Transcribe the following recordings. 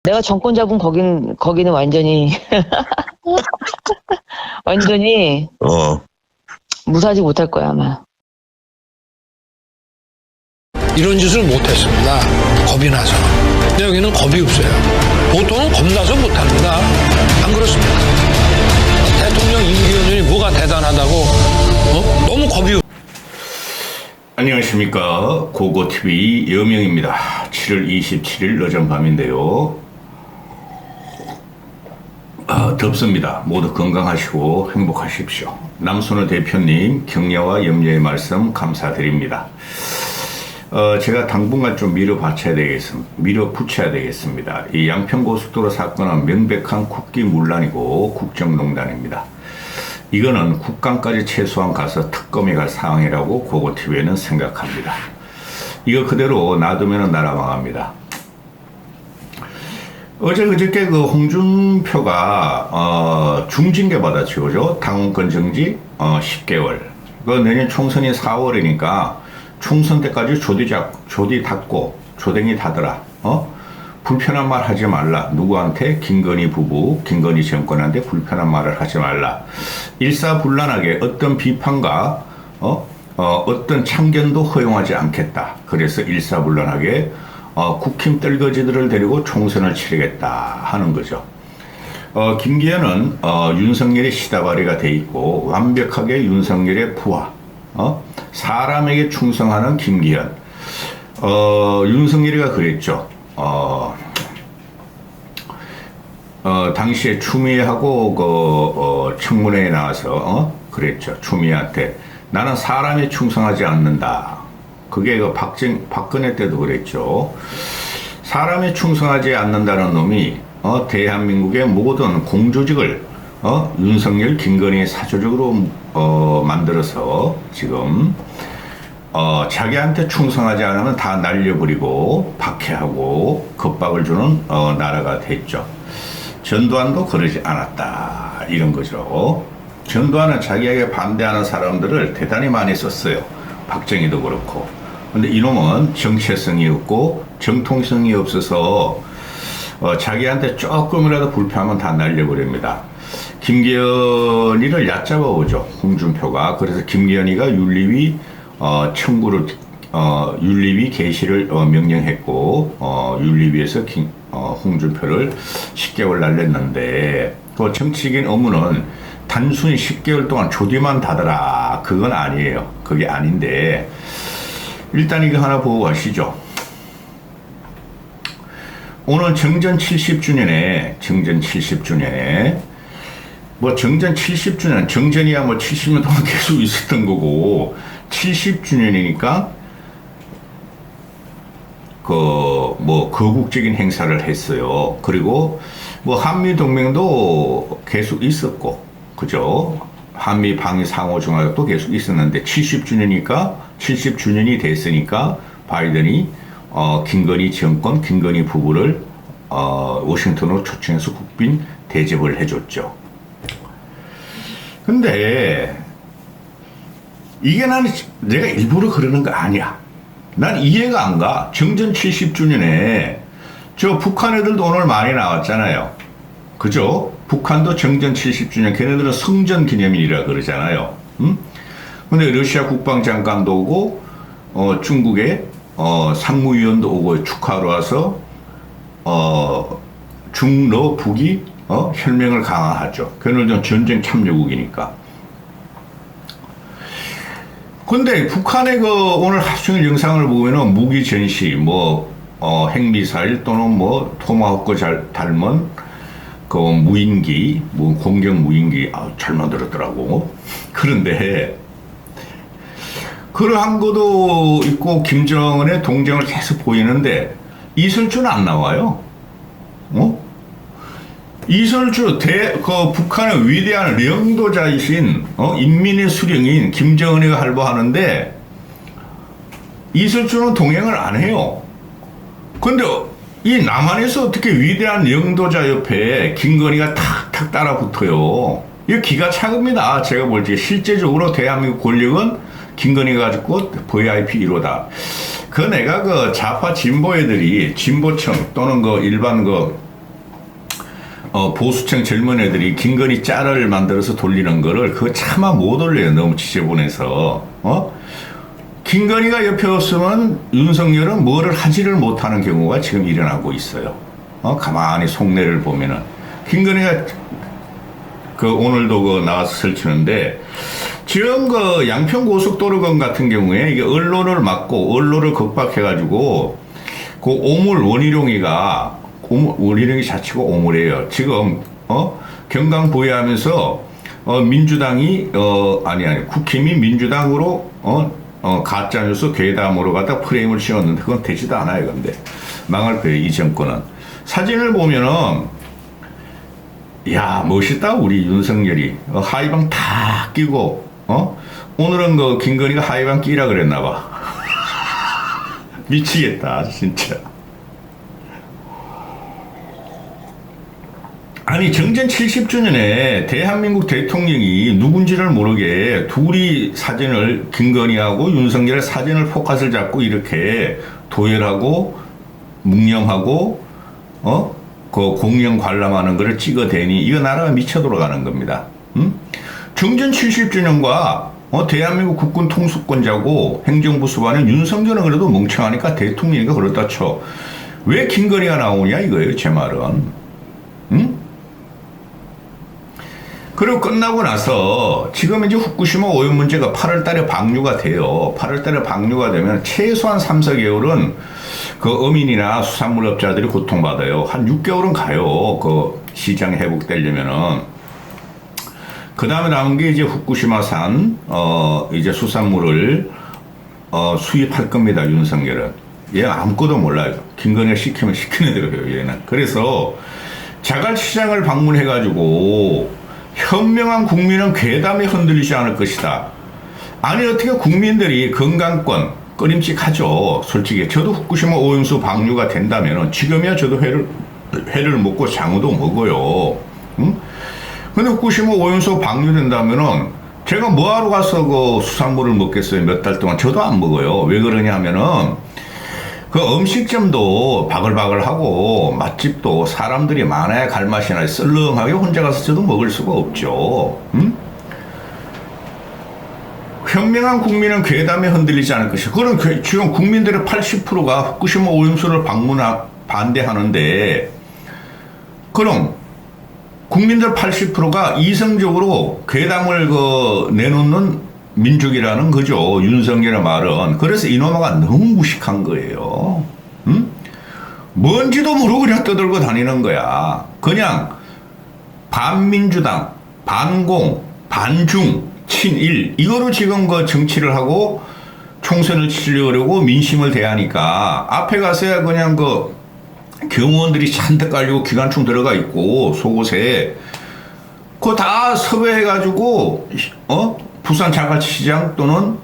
내가 정권 잡은 거기는 완전히 완전히 무사하지 못할 거야 아마. 이런 짓을 못했습니다. 겁이 나서. 근데 여기는 겁이 없어요. 보통은 겁나서 못합니다. 안 그렇습니까? 대통령 임기현이 뭐가 대단하다고 너무 겁이 없어요. 안녕하십니까. 고고TV 여명입니다. 7월 27일 늦은밤인데요. 덥습니다. 모두 건강하시고 행복하십시오. 남순호 대표님 격려와 염려의 말씀 감사드립니다. 제가 당분간 좀 밀어붙여야 되겠습니다. 이 양평고속도로 사건은 명백한 국기문란이고 국정농단입니다. 이거는 국감까지 최소한 가서 특검에 갈 상황이라고 고고TV에는 생각합니다. 이거 그대로 놔두면 나라 망합니다. 그저께 그 홍준표가 중징계 받았죠, 그죠? 당원권 정지 10개월. 그 내년 총선이 4월이니까 총선 때까지 조디 닫고 조댕이 닫으라. 불편한 말 하지 말라. 누구한테? 김건희 부부, 김건희 정권한테 불편한 말을 하지 말라. 일사불란하게 어떤 비판과 어떤 참견도 허용하지 않겠다. 그래서 일사불란하게 국힘 떨거지들을 데리고 총선을 치르겠다 하는 거죠. 김기현은 윤석열의 시다바리가 돼 있고 완벽하게 윤석열의 부하, 사람에게 충성하는 김기현. 윤석열이가 그랬죠. 당시에 추미애하고 청문회에 나와서 그랬죠. 추미애한테 나는 사람에 충성하지 않는다. 그게 박근혜 때도 그랬죠. 사람에 충성하지 않는다는 놈이 대한민국의 모든 공조직을 윤석열, 김건희 사조직으로 만들어서 지금 자기한테 충성하지 않으면 다 날려버리고 박해하고 겁박을 주는 나라가 됐죠. 전두환도 그러지 않았다 이런 거죠. 전두환은 자기에게 반대하는 사람들을 대단히 많이 썼어요. 박정희도 그렇고. 근데 이놈은 정체성이 없고 정통성이 없어서 자기한테 조금이라도 불편하면 다 날려버립니다. 김기현이를 얕잡아오죠, 홍준표가. 그래서 김기현이가 윤리위 청구를 윤리위 개시를 명령했고 윤리위에서 홍준표를 10개월 날렸는데 그 정치적인 업무는 단순히 10개월 동안 조디만 닫아라 그건 아니에요. 그게 아닌데 일단 이거 하나 보고 가시죠. 오늘 정전 70주년에 뭐 정전 70주년 정전이야 뭐 70년 동안 계속 있었던 거고 70주년이니까 뭐 거국적인 행사를 했어요. 그리고 뭐 한미 동맹도 계속 있었고, 그죠? 한미 방위 상호 정화도 계속 있었는데 70주년이 됐으니까 바이든이 김건희 정권, 김건희 부부를 워싱턴으로 초청해서 국빈 대접을 해줬죠. 근데 이게 내가 일부러 그러는 거 아니야. 난 이해가 안 가. 정전 70주년에 저 북한 애들도 오늘 많이 나왔잖아요. 그죠? 북한도 정전 70주년, 걔네들은 성전 기념일이라 그러잖아요. 근데 러시아 국방장관도 오고, 중국의, 상무위원도 오고 축하하러 와서, 중러 북이, 혈맹을 강화하죠. 걔네들은 전쟁 참여국이니까. 근데 북한의 오늘 하루 종일 영상을 보면은 무기 전시, 핵미사일 또는 토마호크 닮은 무인기, 공격 무인기, 잘 만들었더라고. 그런데, 그러한 것도 있고, 김정은의 동정을 계속 보이는데, 이설주는 안 나와요. 이설주, 북한의 위대한領도자이신, 인민의 수령인 김정은이가 할보하는데, 이설주는 동행을 안 해요. 근데, 이 남한에서 어떻게 위대한領도자 옆에 김건희가 탁탁 따라 붙어요. 이거 기가 차갑니다. 제가 볼 때. 실제적으로 대한민국 권력은 김건희가 가지고 VIP 1호다. 내가 좌파 진보 애들이, 진보층 또는 일반 보수층 젊은 애들이 김건희 짤을 만들어서 돌리는 거를 그거 차마 못 올려요. 너무 지저분해서. 김건희가 옆에 없으면 윤석열은 뭐를 하지를 못하는 경우가 지금 일어나고 있어요. 가만히 속내를 보면은. 김건희가 오늘도 나와서 설치는데, 지금 양평 고속도로건 같은 경우에 이게 언론을 막고 언론을 겁박해가지고 오물 원희룡이 자치고 오물이에요. 지금, 경강 부회하면서, 민주당이, 국힘이 민주당으로, 가짜뉴스 괴담으로 갖다 프레임을 씌웠는데 그건 되지도 않아요. 근데 망할 거예요. 이 정권은. 사진을 보면은 야 멋있다 우리 윤석열이. 하이방 다 끼고 오늘은 김건희가 하이방 끼라 그랬나 봐. 미치겠다 진짜. 아니 정전 70주년에 대한민국 대통령이 누군지를 모르게 둘이 사진을 김건희하고 윤석열의 사진을 포커스를 잡고 이렇게 도열하고 묵념하고 공영 관람하는 거를 찍어대니 이거 나라가 미쳐 돌아가는 겁니다. 정전 70주년과 대한민국 국군 통수권자고 행정부 수반인 윤석열은 그래도 멍청하니까 대통령이가 그렇다 쳐. 왜 김건희가 나오냐 이거예요 제 말은. 그리고 끝나고 나서 지금 이제 후쿠시마 오염 문제가 8월 달에 방류가 돼요. 8월 달에 방류가 되면 최소한 3, 4개월은 어민이나 수산물업자들이 고통받아요. 한 6개월은 가요. 시장이 회복되려면은. 그 다음에 남은 게 이제 후쿠시마산, 이제 수산물을, 수입할 겁니다. 윤석열은. 얘 아무것도 몰라요. 김건희가 시키면 시키는 대로 해요. 얘는. 그래서 자갈시장을 방문해가지고 현명한 국민은 괴담에 흔들리지 않을 것이다. 아니 어떻게 국민들이 건강권 꺼림칙하죠. 솔직히 저도 후쿠시마 오염수 방류가 된다면 지금이야 저도 회를 먹고 장어도 먹어요. 근데 후쿠시마 오염수 방류된다면은 제가 뭐하러 가서 수산물을 먹겠어요. 몇 달 동안 저도 안 먹어요. 왜 그러냐 하면은 음식점도 바글바글하고 맛집도 사람들이 많아야 갈 맛이 나요. 썰렁하게 혼자 가서 저도 먹을 수가 없죠. 현명한 국민은 괴담에 흔들리지 않을 것이고, 그럼 지금 국민들의 80%가 후쿠시마 오염수를 반대하는데, 그럼 국민들 80%가 이성적으로 괴담을 내놓는 민족이라는 거죠. 윤석열의 말은. 그래서 이놈아가 너무 무식한 거예요. 뭔지도 모르고 그냥 떠들고 다니는 거야. 그냥 반민주당, 반공, 반중, 친일 이거로 지금 정치를 하고 총선을 치려고 민심을 대하니까 앞에 가서야 그냥 경호원들이 잔뜩 깔리고 기관총 들어가 있고 속옷에 그거 다 섭외해가지고 부산 자갈치시장 또는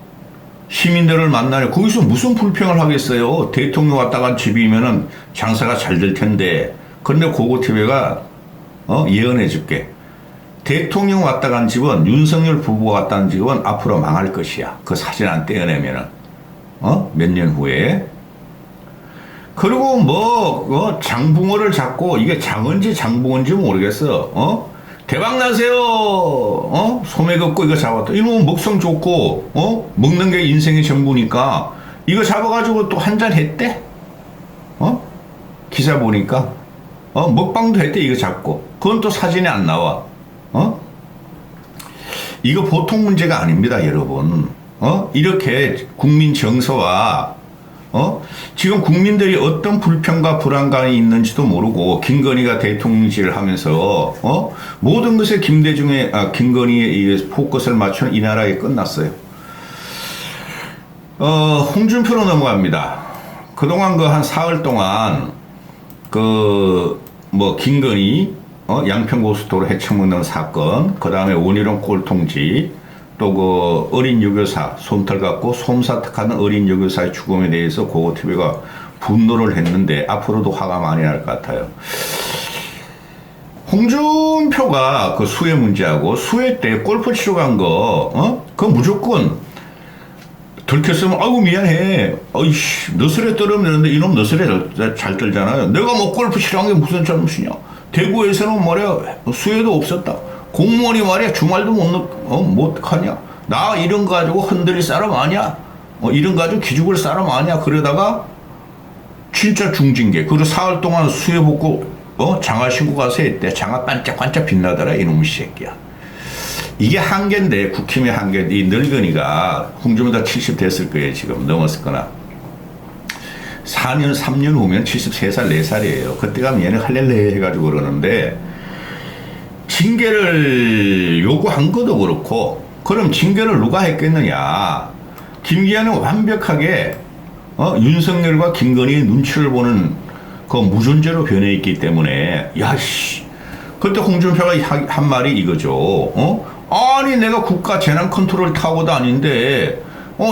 시민들을 만나려 거기서 무슨 불평을 하겠어요. 대통령 왔다 간 집이면은 장사가 잘 될 텐데. 그런데 고고TV가 예언해 줄게. 대통령 왔다 간 집은 윤석열 부부가 왔다 간 집은 앞으로 망할 것이야. 그 사진 안 떼어내면은 몇 년 후에. 그리고 장붕어를 잡고 이게 장어인지 장붕어인지 모르겠어. 대박 나세요. 소매 걷고 이거 잡았다. 이놈은 먹성 좋고 먹는 게 인생의 전부니까 이거 잡아가지고 또 한 잔 했대. 기사 보니까 먹방도 했대. 이거 잡고 그건 또 사진에 안 나와. 이거 보통 문제가 아닙니다, 여러분. 이렇게 국민 정서와 지금 국민들이 어떤 불평과 불안감이 있는지도 모르고 김건희가 대통령실을 하면서 모든 것에 김건희의 포커스를 맞추는 이 나라에 끝났어요. 홍준표로 넘어갑니다. 그동안 한 사흘 동안 김건희 양평고속도로 해쳐먹는 사건, 그 다음에 원희룡 꼴통지, 또 어린 여교사, 솜털 갖고 솜사특하는 어린 여교사의 죽음에 대해서 고고TV가 분노를 했는데 앞으로도 화가 많이 날 것 같아요. 홍준표가 수해 문제하고 수해 때 골프 치러 간 거, 그거 무조건 들켰으면 아이고 미안해. 어이씨 너스레 떨으면 되는데 이놈 너스레 잘 떨잖아요. 내가 골프 치러 간 게 무슨 잘못이냐. 대구에서는 말이야 수혜도 없었다. 공무원이 말이야 주말도 못 하냐? 나 이런 거 가지고 흔들릴 사람 아니야? 이런 거 가지고 기죽을 사람 아니야? 그러다가 진짜 중징계. 그리고 사흘 동안 수혜 복구 장화 신고 가서 했대. 장화 반짝반짝 빛나더라 이놈의 새끼야. 이게 한계인데 국힘의 한계인데 이 늙은이가 홍준표 다 70 됐을 거예요. 지금 넘었을 거나. 4년 3년 후면 73살 4살이에요. 그때 가면 얘는 할렐레 해가지고 그러는데 징계를 요구한 것도 그렇고 그럼 징계를 누가 했겠느냐. 김기현은 완벽하게 윤석열과 김건희의 눈치를 보는 그 무존재로 변해 있기 때문에 야씨 그때 홍준표가 한 말이 이거죠. 아니 내가 국가 재난 컨트롤 타워도 아닌데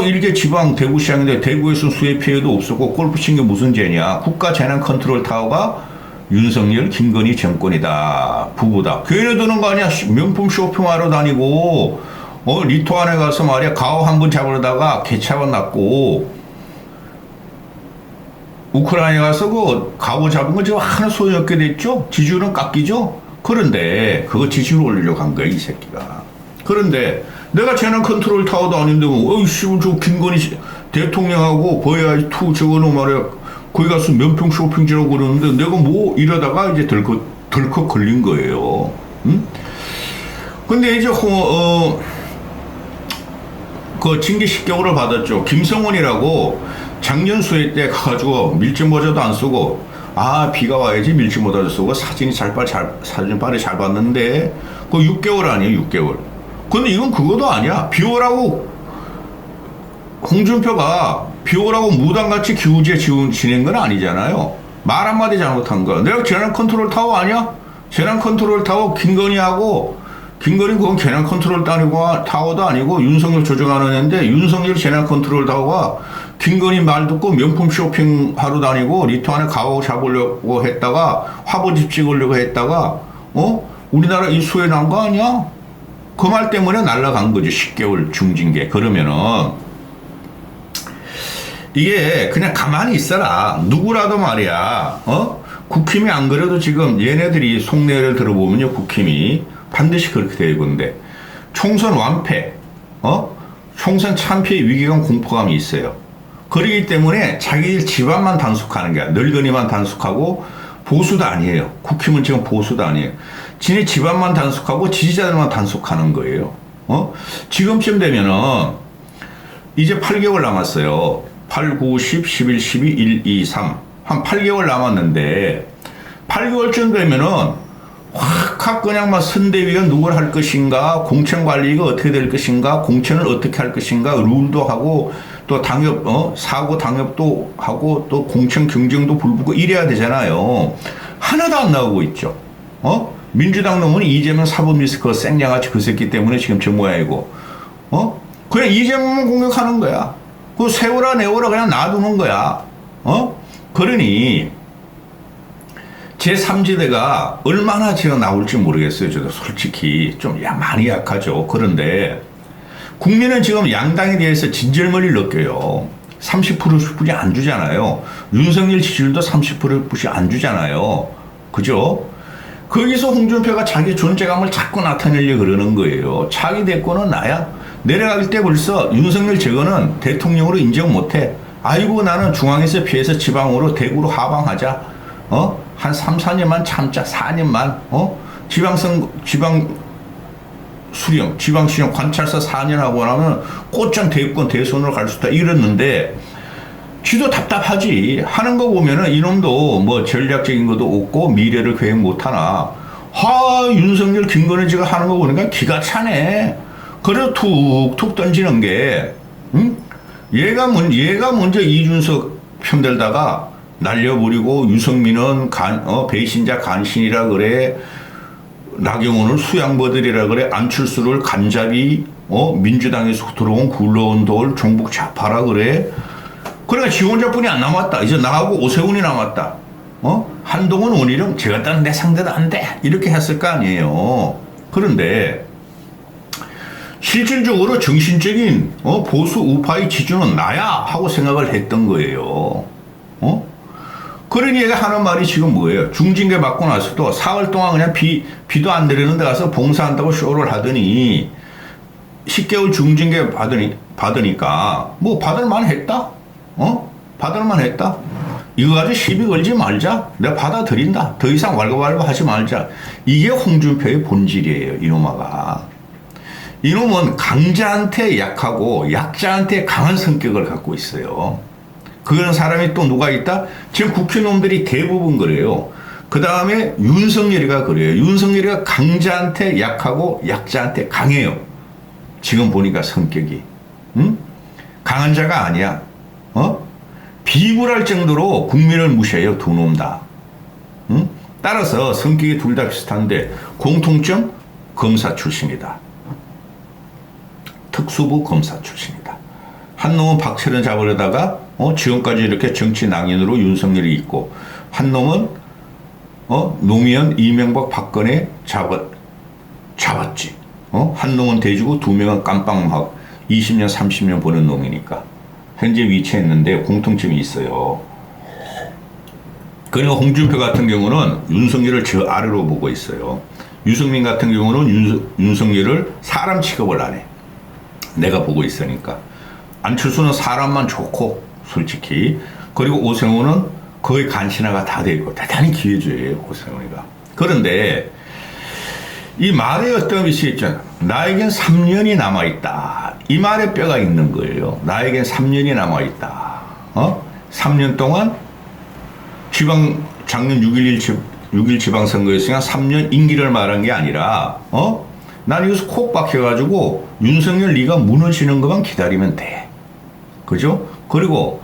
일개 지방 대구시장인데 대구에서 수해 피해도 없었고 골프 친 게 무슨 죄냐. 국가 재난 컨트롤 타워가 윤석열 김건희 정권이다. 부부다. 교회에 드는 거 아니야. 명품 쇼핑하러 다니고 리투아니아 가서 말이야 가오 한 번 잡으려다가 개차가 났고 우크라이나 가서 그 가오 잡은 거 지금 하나 소용없게 됐죠. 지지율은 깎이죠. 그런데 그거 지지율 올리려고 한 거야 이 새끼가. 그런데 내가 재난 컨트롤 타워도 아닌데 어이씨 저 김건희 대통령하고 버야이 투 저거는 말이야 거기 가서 명품 쇼핑지라고 그러는데 내가 뭐 이러다가 이제 덜컥 걸린 거예요. 응? 근데 이제 그 징계 10개월을 받았죠. 김성원이라고 작년 수해 때 가가지고 밀짚 모자도 안 쓰고 비가 와야지 밀짚 모자도 쓰고 사진 빨리 잘 봤는데 그 6개월 아니에요 6개월. 근데 이건 그것도 아니야. 비 오라고 홍준표가 비 오라고 무당같이 기우제 지낸 건 아니잖아요. 말 한마디 잘못한 거야. 내가 재난 컨트롤 타워 아니야? 재난 컨트롤 타워 김건희 그건 재난 컨트롤 타워도 아니고 윤석열 조정하는 애인데 윤석열 재난 컨트롤 타워가 김건희 말 듣고 명품 쇼핑 하러 다니고 리투아니아 가오 잡으려고 했다가 화보집 찍으려고 했다가 우리나라 이 수해 난 거 아니야? 그 말 때문에 날라간 거지. 10개월 중징계. 그러면은 이게 그냥 가만히 있어라. 누구라도 말이야. 국힘이 안 그래도 지금 얘네들이 속내를 들어보면요. 국힘이 반드시 그렇게 되는데 총선 완패, 총선 참패 위기감 공포감이 있어요. 그러기 때문에 자기 집안만 단속하는 거야. 늙은이만 단속하고 보수도 아니에요. 국힘은 지금 보수도 아니에요. 지네 집안만 단속하고 지지자들만 단속하는 거예요. 지금쯤 되면은 이제 8개월 남았어요. 8, 9, 10, 11, 12, 1, 2, 3. 한 8개월 남았는데 8개월쯤 되면은 확 그냥 막 선대위가 누굴 할 것인가, 공천 관리가 어떻게 될 것인가, 공천을 어떻게 할 것인가, 룰도 하고 또 당협, 사고 당협도 하고 또 공천 경쟁도 불붙고 이래야 되잖아요. 하나도 안 나오고 있죠. 민주당 놈은 이재명 사법리스크 생양아치 그 새끼 때문에 지금 저 모양이고, 그냥 이재명만 공격하는 거야. 그 세워라 내워라 그냥 놔두는 거야. 그러니 제3지대가 얼마나 제가 나올지 모르겠어요. 저도 솔직히 좀 많이 약하죠. 그런데 국민은 지금 양당에 대해서 진절머리를 느껴요. 30%뿐이 안 주잖아요. 윤석열 지지율도 30%뿐이 안 주잖아요. 그죠? 거기서 홍준표가 자기 존재감을 자꾸 나타내려고 그러는 거예요. 자기 대권은 나야. 내려갈 때 벌써 윤석열 저거는 대통령으로 인정 못해. 아이고 나는 중앙에서 피해서 지방으로 대구로 하방하자. 한 3, 4년만 참자. 4년만. 지방 수령 관찰사 4년 하고 나면 곧장 대권 대선으로 갈 수 있다. 이랬는데 지도 답답하지. 하는 거 보면은 이놈도 뭐 전략적인 것도 없고 미래를 계획 못 하나. 윤석열 김건희지가 하는 거 보니까 기가 차네. 그래도 툭툭 던지는 게, 얘가 먼저 이준석 편들다가 날려버리고 유승민은 배신자 간신이라 그래. 나경원을 수양버들이라 그래. 안철수를 간잡이, 민주당에서 들어온 굴러온 돌 종북 좌파라 그래. 그러니까 지 혼자뿐이 안 남았다. 이제 나하고 오세훈이 남았다. 한동훈 원희룡 제가 딴 내 상대도 안 돼. 이렇게 했을 거 아니에요. 그런데 실질적으로 정신적인 보수 우파의 지주는 나야 하고 생각을 했던 거예요. 그러니 얘가 하는 말이 지금 뭐예요? 중징계 받고 나서도 사흘 동안 그냥 비도 안 내리는 데 가서 봉사한다고 쇼를 하더니 10개월 중징계 받으니까 뭐 받을만 했다? 받을만 했다? 이거 가지고 시비 걸지 말자. 내가 받아들인다. 더 이상 왈가왈부 하지 말자. 이게 홍준표의 본질이에요. 이놈아가. 이놈은 강자한테 약하고 약자한테 강한 성격을 갖고 있어요. 그런 사람이 또 누가 있다? 지금 국회의원들이 대부분 그래요. 그 다음에 윤석열이가 그래요. 윤석열이가 강자한테 약하고 약자한테 강해요. 지금 보니까 성격이. 응? 강한 자가 아니야. 비굴할 정도로 국민을 무시해요. 두 놈 다. 응? 따라서 성격이 둘 다 비슷한데 공통점? 검사 출신이다. 특수부 검사 출신이다. 한 놈은 박철원 잡으려다가 지금까지 이렇게 정치 낭인으로 윤석열이 있고, 한 놈은 노무현, 이명박, 박근혜 잡았지. 한 놈은 대주고 두 명은 깜빵하고 20년, 30년 보는 놈이니까 현재 위치했는데 공통점이 있어요. 그러니까 홍준표 같은 경우는 윤석열을 저 아래로 보고 있어요. 유승민 같은 경우는 윤석열을 사람 취급을 안 해. 내가 보고 있으니까. 안철수는 사람만 좋고 솔직히. 그리고 오세훈은 거의 간신화가 다 돼 있고 대단히 기회주의예요. 오세훈이가. 그런데 이 말에 어떤 것이 있잖아. 나에겐 3년이 남아있다. 이 말에 뼈가 있는 거예요. 나에겐 3년이 남아있다. 3년 동안 작년 6.1 지방선거였으니까 3년 임기를 말한 게 아니라 난 여기서 콕 박혀가지고 윤석열 네가 무너지는 것만 기다리면 돼. 그죠? 그리고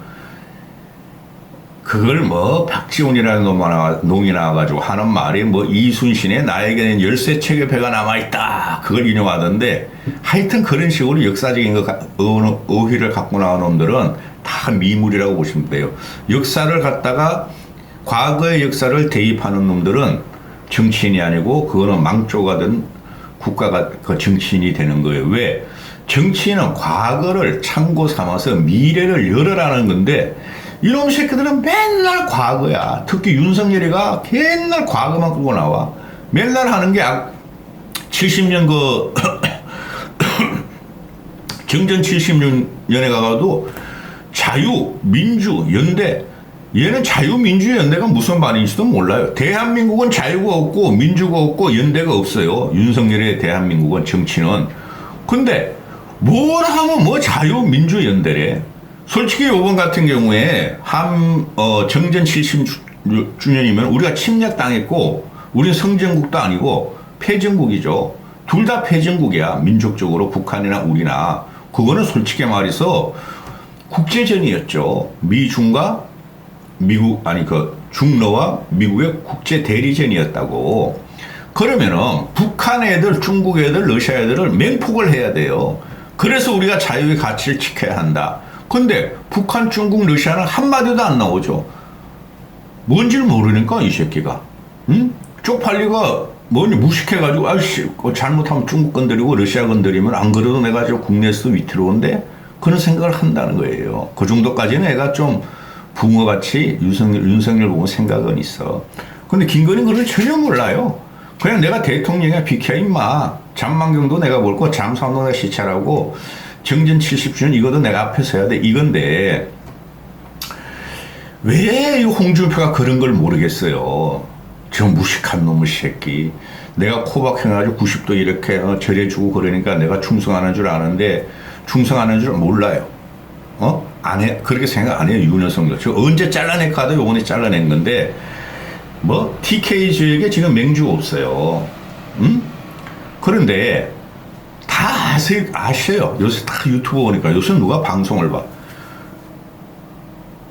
그걸 뭐 박지원이라는 놈이 나와가지고 하는 말이 뭐 이순신의 나에게는 열쇠책의 배가 남아있다. 그걸 인용하던데 하여튼 그런 식으로 역사적인 어휘를 갖고 나온 놈들은 다 미물이라고 보시면 돼요. 역사를 갖다가 과거의 역사를 대입하는 놈들은 정치인이 아니고 그거는 망조가 된 국가가 그 정치인이 되는 거예요. 왜? 정치인은 과거를 참고 삼아서 미래를 열어라는 건데 이놈 새끼들은 맨날 과거야. 특히 윤석열이가 맨날 과거만 끌고 나와. 맨날 하는 게 70년 정전 70년에 가가도 자유, 민주, 연대. 얘는 자유, 민주, 연대가 무슨 말인지도 몰라요. 대한민국은 자유가 없고 민주가 없고 연대가 없어요. 윤석열의 대한민국은 정치는. 근데 뭘 하면 뭐 자유, 민주, 연대래. 솔직히 요번 같은 경우에 정전 70주년이면 우리가 침략당했고 우리는 성전국도 아니고 패전국이죠. 둘 다 패전국이야. 민족적으로 북한이나 우리나. 그거는 솔직히 말해서 국제전이었죠. 미중과 미국 중러와 미국의 국제 대리전이었다고. 그러면은 북한 애들, 중국 애들, 러시아 애들을 맹폭을 해야 돼요. 그래서 우리가 자유의 가치를 지켜야 한다. 근데 북한, 중국, 러시아는 한마디도 안 나오죠. 뭔지를 모르니까 이 새끼가. 응? 쪽팔리가 뭐니 무식해가지고 아이씨 잘못하면 중국 건드리고 러시아 건드리면 안 그래도 내가 저 국내에서도 위태로운데 그런 생각을 한다는 거예요. 그 정도까지는 애가 좀 붕어같이 윤석열 보고 생각은 있어. 근데 김건희 그걸 전혀 몰라요. 그냥 내가 대통령이야 비켜 임마. 잠만경도 내가 볼 거 잠수함도 내가 시찰하고 정전 70주년 이것도 내가 앞에서 해야 돼. 이건데 왜 이 홍준표가 그런 걸 모르겠어요. 저 무식한 놈의 새끼. 내가 코박혀가지고 90도 이렇게 절해주고 그러니까 내가 충성하는 줄 아는데 충성하는 줄 몰라요. 안 해. 그렇게 생각 안 해요. 윤여성도. 저 언제 잘라낼 카드 요번에 잘라낸 건데 뭐 TK주에게 지금 맹주가 없어요. 응? 그런데 다 아셔요. 요새 다 유튜브 보니까 요새 누가 방송을 봐.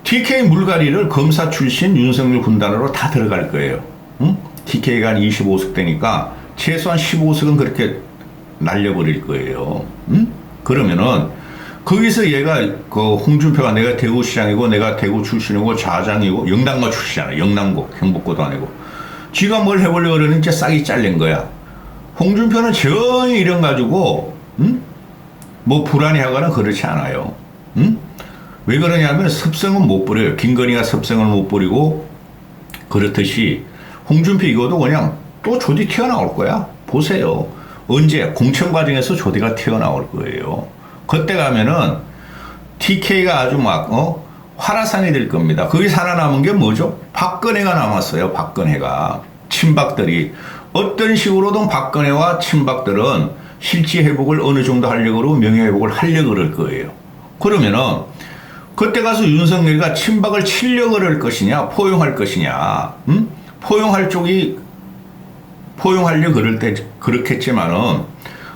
TK 물갈이를 검사 출신 윤석열 군단으로 다 들어갈 거예요. 응? TK가 한 25석 되니까 최소한 15석은 그렇게 날려버릴 거예요. 응? 그러면은 거기서 얘가 그 홍준표가 내가 대구시장이고 내가 대구 출신이고 좌장이고 영남고 출신이잖아. 영남고 경북고도 아니고 지가 뭘 해보려고 그러는 이제 싹이 잘린 거야. 홍준표는 전혀 이런 가지고 뭐 불안해하거나 그렇지 않아요. 왜 그러냐면 섭성은 못 부려요. 김건희가 섭성을 못 부리고 그렇듯이 홍준표 이거도 그냥 또 조디 튀어나올 거야. 보세요. 언제 공천 과정에서 조디가 튀어나올 거예요. 그때 가면은 TK가 아주 막 화라산이 될 겁니다. 거기 살아남은 게 뭐죠? 박근혜가 남았어요. 박근혜가. 친박들이 어떤 식으로든 박근혜와 친박들은 실지 회복을 어느 정도 하려고 그러고 명예 회복을 하려고 그럴 거예요. 그러면은 그때 가서 윤석열이가 친박을 치려고 그럴 것이냐 포용할 것이냐, 포용할 쪽이 포용하려 그럴 때 그렇겠지만은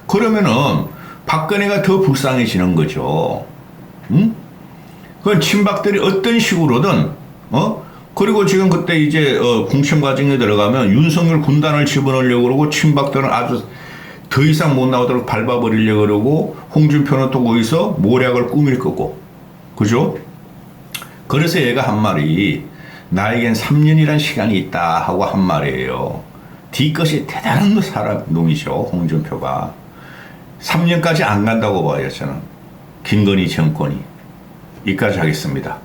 그러면은 박근혜가 더 불쌍해지는 거죠. 그건 친박들이 어떤 식으로든 그리고 지금 그때 이제 공천 과정에 들어가면 윤석열 군단을 집어넣으려고 그러고 친박들은 아주 더 이상 못 나오도록 밟아버리려고 그러고 홍준표는 또 거기서 모략을 꾸밀 거고, 그죠? 그래서 얘가 한 말이 나에겐 3년이란 시간이 있다 하고 한 말이에요. 뒤끝이 대단한 사람 놈이죠, 홍준표가. 3년까지 안 간다고 봐요, 저는. 김건희 정권이. 여기까지 하겠습니다.